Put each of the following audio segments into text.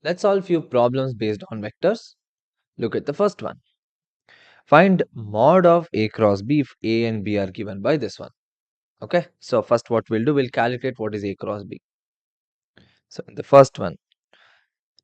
Let's solve few problems based on vectors. Look at the first one. Find mod of A cross B if A and B are given by this one. Okay, so first what we'll do, we'll calculate what is A cross B. So in the first one,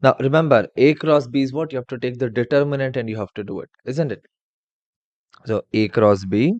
now remember A cross B is what? You have to take the determinant and you have to do it, isn't it? So A cross B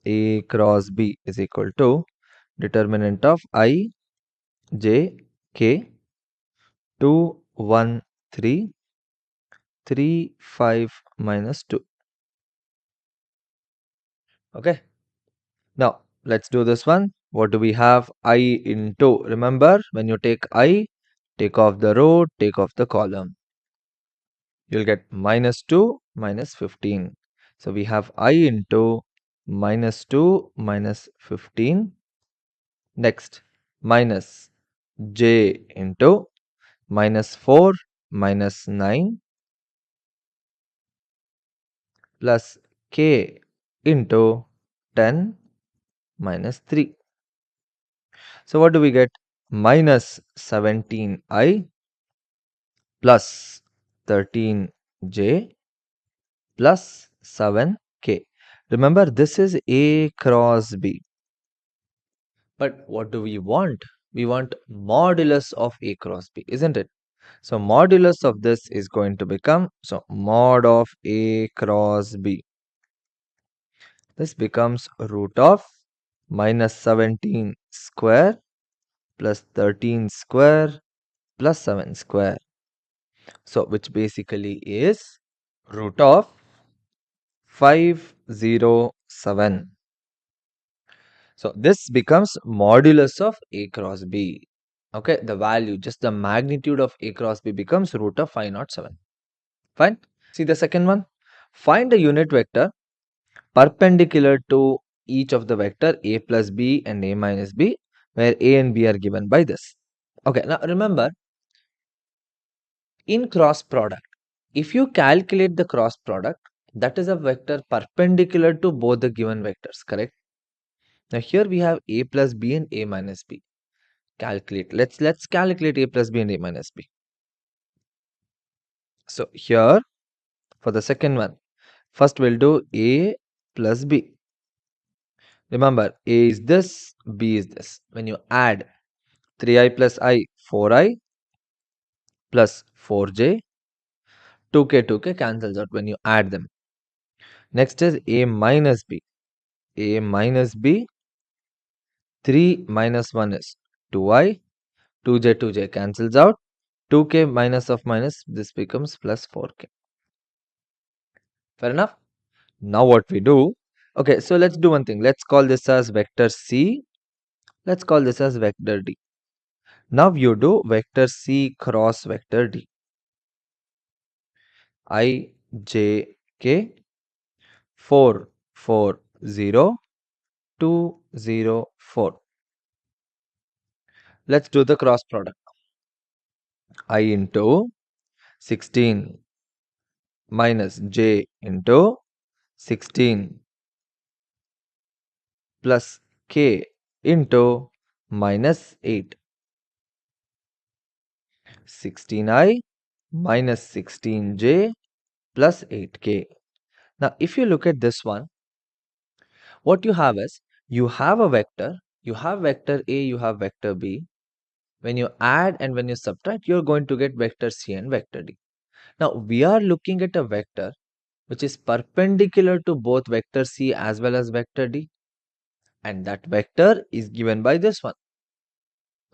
is equal to determinant of I, J, K, 2, 1, 3, 3, 5, minus 2. Okay. Now, let's do this one. What do we have? I into, remember, when you take I, take off the row, take off the column. You'll get minus 2, minus 15. So, we have I into minus 2, minus 15. Next, minus J into minus 4, minus 9, plus K into 10, minus 3. So, what do we get? Minus 17I plus 13J plus 7K. Remember, this is A cross B. But what do we want? We want modulus of A cross B, isn't it? So, modulus of this is going to become, so mod of A cross B. This becomes root of minus 17 square plus 13 square plus 7 square. So, which basically is root of 507. So, this becomes modulus of A cross B. Okay, the value, just the magnitude of A cross B becomes root of 507. Fine. See the second one. Find a unit vector perpendicular to each of the vector A plus B and A minus B, where A and B are given by this. Okay, now remember, in cross product, if you calculate the cross product, that is a vector perpendicular to both the given vectors, correct? Now here we have A plus B and A minus B. Calculate. Let's calculate A plus B and A minus B. So here for the second one, first we'll do A plus B. Remember, A is this, B is this. When you add 3i plus I, 4i plus 4j, 2k cancels out when you add them. Next is A minus B. A minus B, 3 minus 1 is 2i, 2j cancels out, 2k minus of minus, this becomes plus 4k. Fair enough? Now what we do, okay, so let's do one thing. Let's call this as vector C. Let's call this as vector D. Now you do vector C cross vector D. I, J, K, 4, 4, 0, 2, 0, 4. Let's do the cross product. I into 16 minus J into 16 plus K into minus 8. 16i minus 16j plus 8k. Now, if you look at this one, what you have is, you have a vector, you have vector A, you have vector B. When you add and when you subtract, you're going to get vector C and vector D. Now, we are looking at a vector which is perpendicular to both vector C as well as vector D. And that vector is given by this one.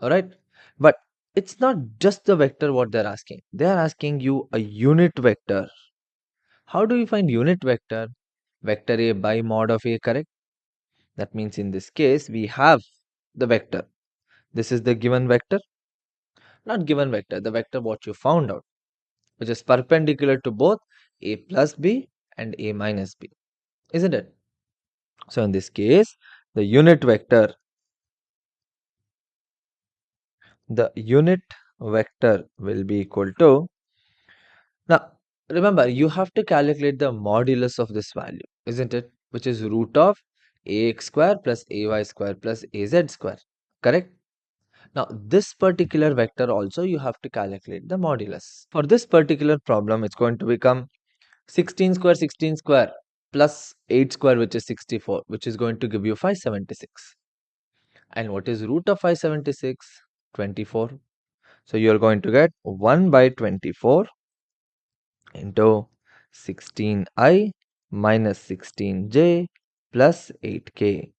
Alright. But it's not just the vector what they're asking. They are asking you a unit vector. How do you find unit vector? Vector A by mod of A, correct? That means in this case, we have the vector. This is the given vector. Not given vector, the vector what you found out, which is perpendicular to both A plus B and A minus B. Isn't it? So in this case, the unit vector will be equal to, now remember, you have to calculate the modulus of this value, isn't it? Which is root of ax square plus ay square plus az square, correct? Now, this particular vector also you have to calculate the modulus. For this particular problem, it's going to become 16 square plus 8 square, which is 64, which is going to give you 576. And what is root of 576? 24. So you're going to get 1 by 24 into 16i minus 16j plus 8k.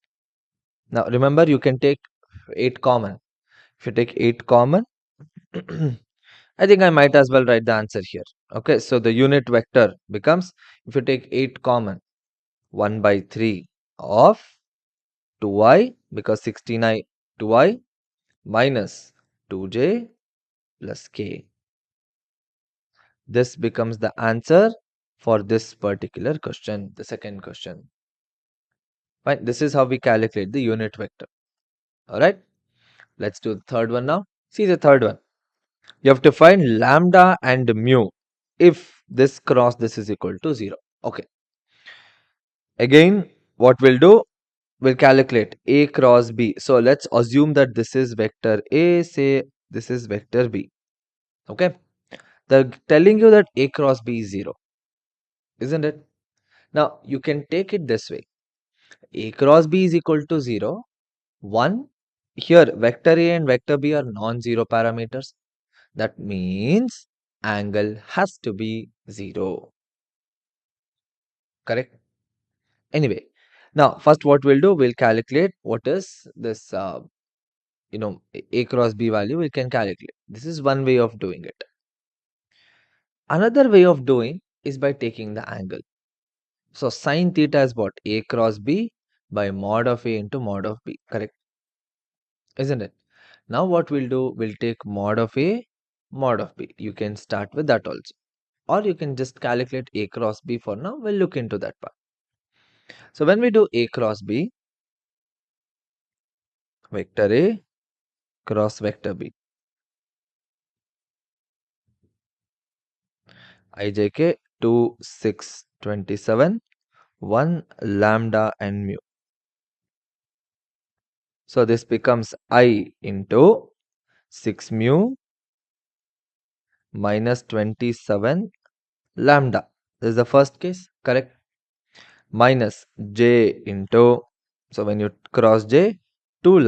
Now remember, you can take 8 common. If you take 8 common, I think I might as well write the answer here. Okay, so the unit vector becomes, if you take 8 common, 1 by 3 of 2i, because 16i 2i minus 2j plus k. This becomes the answer for this particular question, the second question. Fine, this is how we calculate the unit vector. Alright, let's do the third one now. See the third one. You have to find lambda and mu if this cross this is equal to 0. Okay. Again, what we'll do, we'll calculate A cross B. So let's assume that this is vector A, say this is vector B. Okay. They're telling you that A cross B is 0, isn't it? Now, you can take it this way. A cross B is equal to 0. 1. Here, vector A and vector B are non-zero parameters. That means angle has to be 0. Correct? Anyway, now first what we'll do, we'll calculate what is this, A cross B value we can calculate. This is one way of doing it. Another way of doing is by taking the angle. So sine theta is what? A cross B by mod of A into mod of B. Correct? Isn't it? Now what we'll do, we'll take mod of A, mod of B. You can start with that also. Or you can just calculate A cross B for now. We'll look into that part. So when we do A cross B, vector A cross vector B, ijk 2, 6, 27, 1 lambda and mu. So this becomes I into 6 mu minus 27 lambda. This is the first case, correct? Minus j into, so when you cross j, 2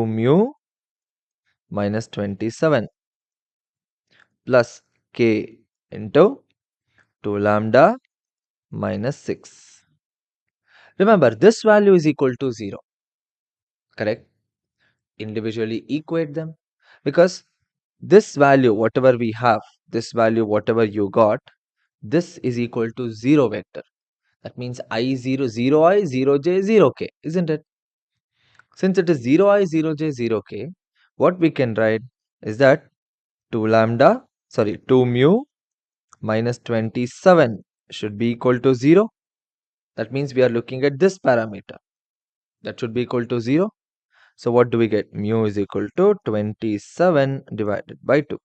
mu minus 27 plus k into 2 lambda minus 6. Remember, this value is equal to 0, correct? Individually equate them, because this value, whatever we have, this value, whatever you got, this is equal to 0 vector. That means I 0, 0i, 0j, 0k, isn't it? Since it is 0i, 0j, 0k, what we can write is that 2 mu minus 27 should be equal to 0. That means we are looking at this parameter. That should be equal to 0. So what do we get? Mu is equal to 27 divided by 2.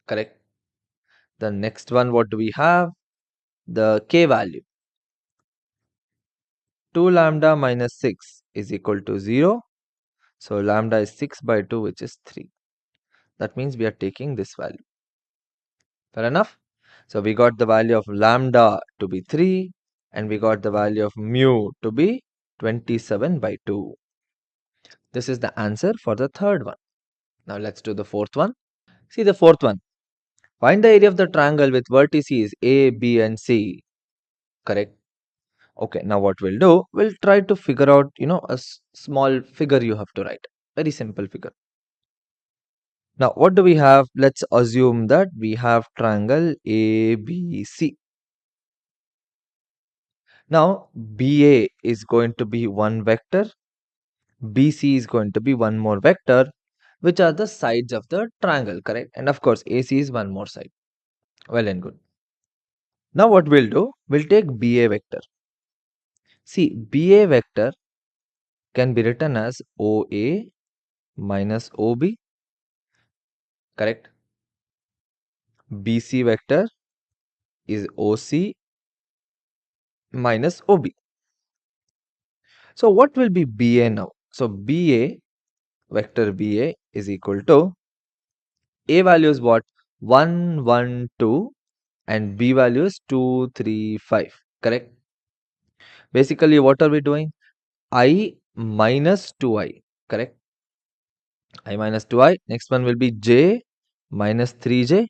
Correct. The next one, what do we have? The k value. 2 lambda minus 6 is equal to 0. So lambda is 6 by 2, which is 3. That means we are taking this value. Fair enough? So we got the value of lambda to be 3 and we got the value of mu to be 27 by 2. This is the answer for the third one. Now let's do the fourth one. See the fourth one. Find the area of the triangle with vertices A, B and C. Correct? Okay, now what we'll do, we'll try to figure out, a small figure you have to write. Very simple figure. Now, what do we have? Let's assume that we have triangle ABC. Now, BA is going to be one vector, BC is going to be one more vector, which are the sides of the triangle, correct? And of course, AC is one more side. Well and good. Now, what we'll do, we'll take BA vector. See, BA vector can be written as OA minus OB, correct? BC vector is OC minus OB. So what will be BA now? So BA vector BA is equal to A value is what? 1, 1, 2 and B value is 2, 3, 5. Correct? Basically, what are we doing? I minus 2I. Correct? I minus 2I. Next one will be J minus 3J.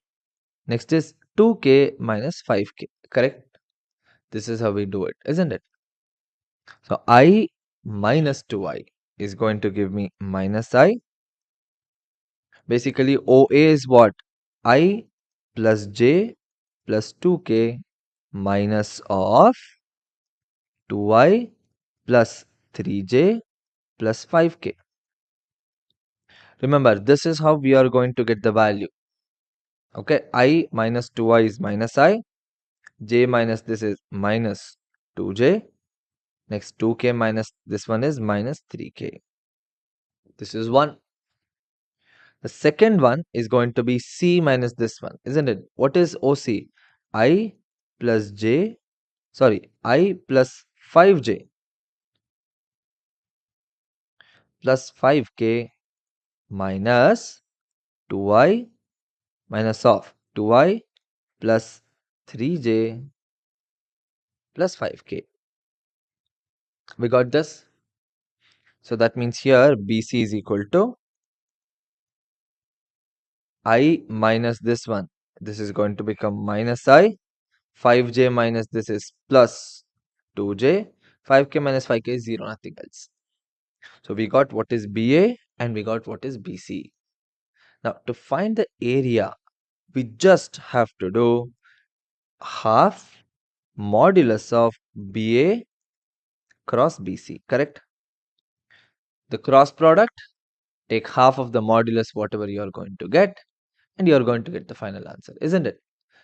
Next is 2K minus 5K. Correct? This is how we do it, isn't it? So I minus 2I is going to give me minus I. Basically, OA is what? I plus J plus 2K minus of 2I plus 3J plus 5K. Remember, this is how we are going to get the value. Okay, I minus 2I is minus I. J minus this is minus 2J. Next 2K minus this one is minus 3K. This is one. The second one is going to be C minus this one, isn't it? What is OC? I plus J, sorry, I plus 5J plus 5K minus 2I minus of 2I plus 3J plus 5K. We got this? So that means here BC is equal to I minus this one. This is going to become minus I. 5J minus this is plus 2J. 5K minus 5K is 0, nothing else. So we got what is BA and we got what is BC. Now to find the area, we just have to do half modulus of BA cross BC, correct? The cross product, take half of the modulus whatever you are going to get and you are going to get the final answer, isn't it?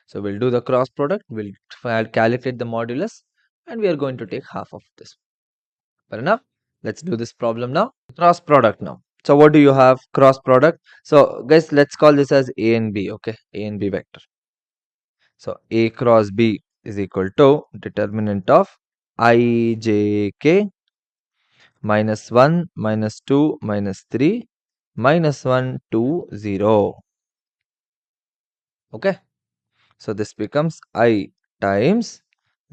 So we'll do the cross product, we'll calculate the modulus and we are going to take half of this. Fair enough? Let's do this problem now. Cross product now. So what do you have? Cross product. So guys, let's call this as A and B, okay? A and B vector. So A cross B is equal to determinant of I, J, K minus 1, minus 2, minus 3, minus 1, 2, 0. Okay. So this becomes I times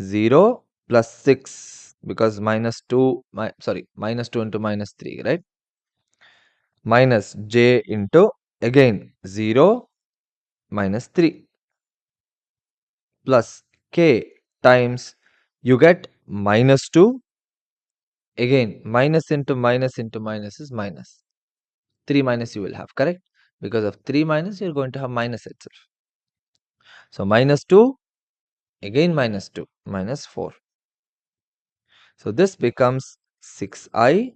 0 plus 6 because minus 2, minus 2 into minus 3, right? Minus j into again 0 minus 3 plus k times you get minus 2 again minus into minus into minus is minus 3 minus you will have, correct? Because of 3 minus you are going to have minus itself. So minus 2 again minus 2 minus 4. So this becomes 6i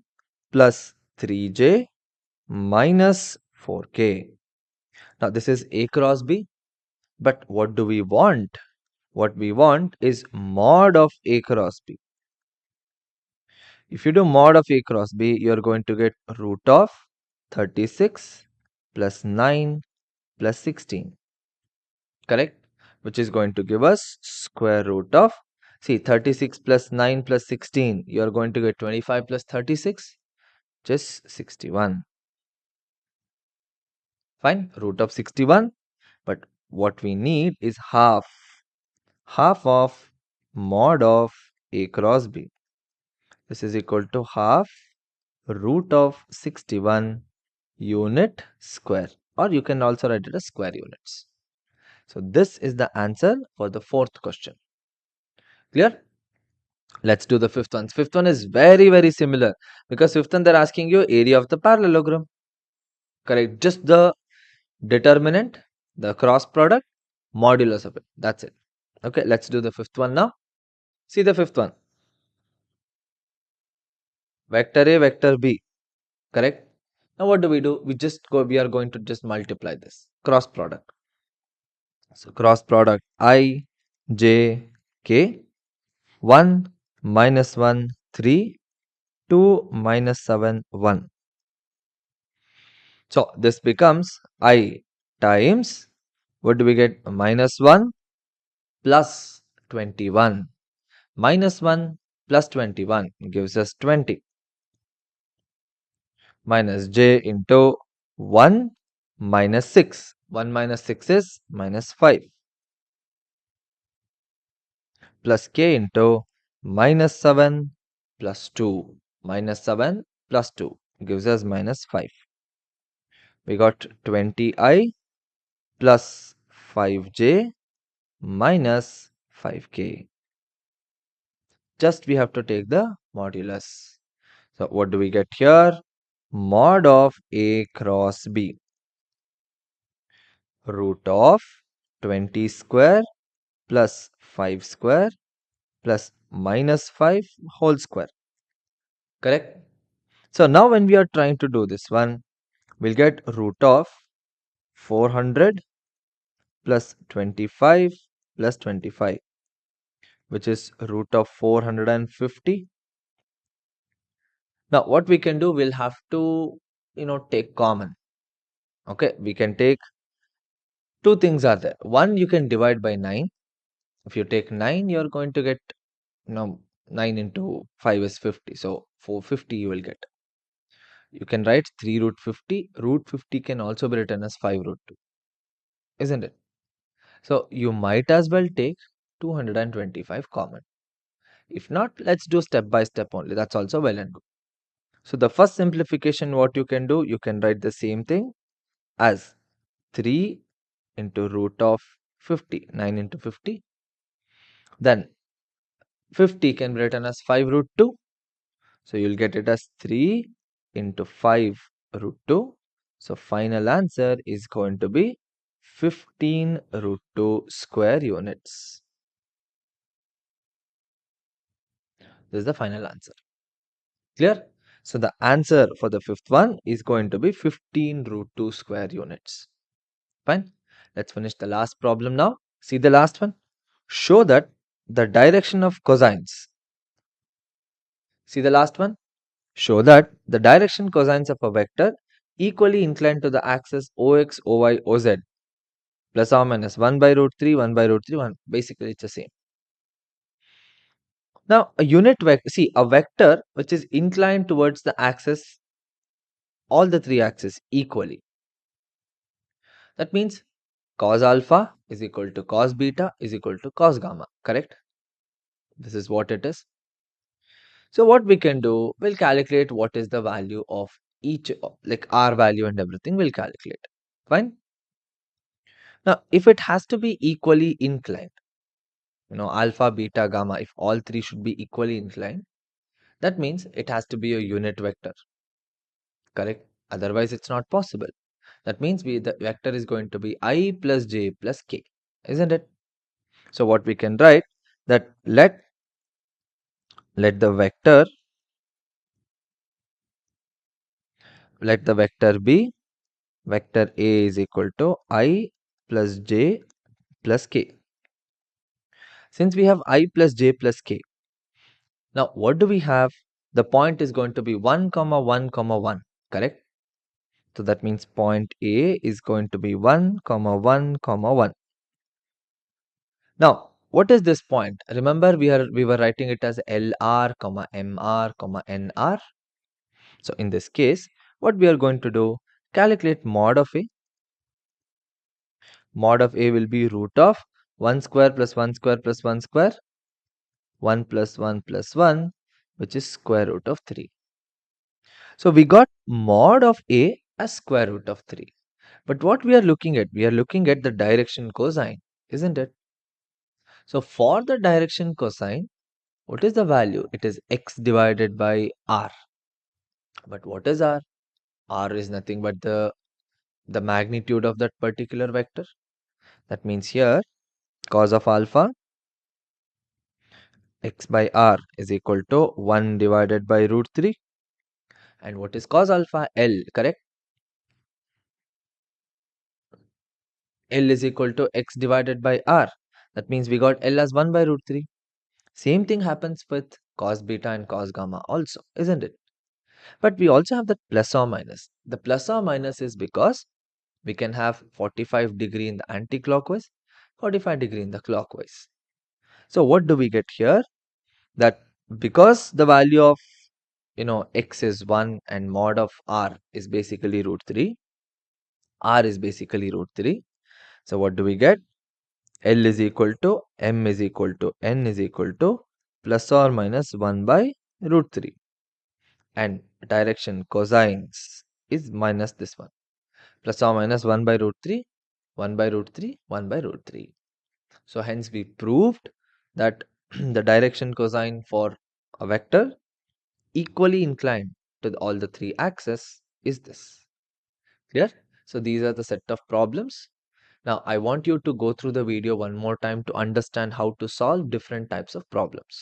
plus 3j minus 4k. Now this is A cross B, but what do we want? What we want is mod of A cross B. If you do mod of A cross B, you are going to get root of 36 plus 9 plus 16. Correct? Which is going to give us square root of, see, 36 plus 9 plus 16. You are going to get 25 plus 36, just 61. Fine, root of 61. But what we need is half of mod of A cross B. This is equal to half root of 61 unit square, or you can also write it as square units. So this is the answer for the fourth question. Clear? Let's do the fifth one. Fifth one is very similar because fifth one they're asking you area of the parallelogram. Correct? Just the determinant, the cross product, modulus of it. That's it. Okay, let's do the fifth one now. See the fifth one. Vector A, vector B. Correct? Now what do? We are going to just multiply this. Cross product. So cross product I, J, K. 1 minus 1, 3. 2 minus 7, 1. So this becomes I times, what do we get? Minus 1 plus 21. Minus 1 plus 21 gives us 20. minus j into 1 minus 6. 1 minus 6 is minus 5 plus k into minus 7 plus 2. Minus 7 plus 2 gives us minus 5. We got 20i plus 5j minus 5k. Just we have to take the modulus. So what do we get here? Mod of a cross b. Root of 20 square plus 5 square plus minus 5 whole square. Correct? So now when we are trying to do this one, we'll get root of 400 plus 25 plus 25, which is root of 450. Now what we can do, we'll have to, take common. Okay, we can take two things are there. One, you can divide by 9. If you take 9, you're going to get, 9 into 5 is 50. So 450 you will get. You can write 3 root 50. Root 50 can also be written as 5 root 2. Isn't it? So you might as well take 225 common. If not, let's do step by step only. That's also well and good. So the first simplification, what you can do, you can write the same thing as 3 into root of 50, 9 into 50. Then 50 can be written as 5 root 2. So you'll get it as 3 into 5 root 2. So final answer is going to be 15 root 2 square units. This is the final answer. Clear? So the answer for the fifth one is going to be 15 root 2 square units. Fine. Let's finish the last problem now. See the last one. Show that the direction of cosines. See the last one. Show that the direction cosines of a vector equally inclined to the axis OX, OY, OZ plus or minus 1 by root 3, 1 by root 3, 1. Basically, it's the same. Now, a unit vector, see a vector which is inclined towards the axis, all the three axes equally. That means cos alpha is equal to cos beta is equal to cos gamma, correct? This is what it is. So what we can do, we'll calculate what is the value of each, like R value and everything, we'll calculate. Fine. Now, if it has to be equally inclined, alpha, beta, gamma, if all three should be equally inclined, that means it has to be a unit vector, correct? Otherwise, it's not possible. That means the vector is going to be I plus j plus k, isn't it? So what we can write that let the vector be vector A is equal to I plus j plus k. Since we have I plus j plus k, now what do we have? The point is going to be 1 comma 1 comma 1, correct? So that means point A is going to be 1 comma 1 comma 1. Now what is this point? Remember we were writing it as LR comma MR comma NR. So in this case, what we are going to do, calculate mod of A. Mod of A will be root of 1 square plus 1 square plus 1 square, 1 plus 1 plus 1, which is square root of 3. So we got mod of A as square root of 3. But what we are looking at, we are looking at the direction cosine, isn't it? So for the direction cosine, what is the value? It is x divided by r. But what is r? R is nothing but the magnitude of that particular vector. That means here cos of alpha x by r is equal to 1 divided by root 3. And what is cos alpha? L, correct? L is equal to x divided by r. That means we got L as 1 by root 3. Same thing happens with cos beta and cos gamma also, isn't it? But we also have that plus or minus. The plus or minus is because we can have 45-degree in the anti-clockwise, 45-degree in the clockwise. So what do we get here? That because the value of x is 1 and mod of r is basically root 3. R is basically root 3. So what do we get? L is equal to m is equal to n is equal to plus or minus 1 by root 3. And direction cosines is minus this one. Plus or minus 1 by root 3, 1 by root 3, 1 by root 3. So hence we proved that the direction cosine for a vector equally inclined to all the three axes is this. Clear? So these are the set of problems. Now I want you to go through the video one more time to understand how to solve different types of problems.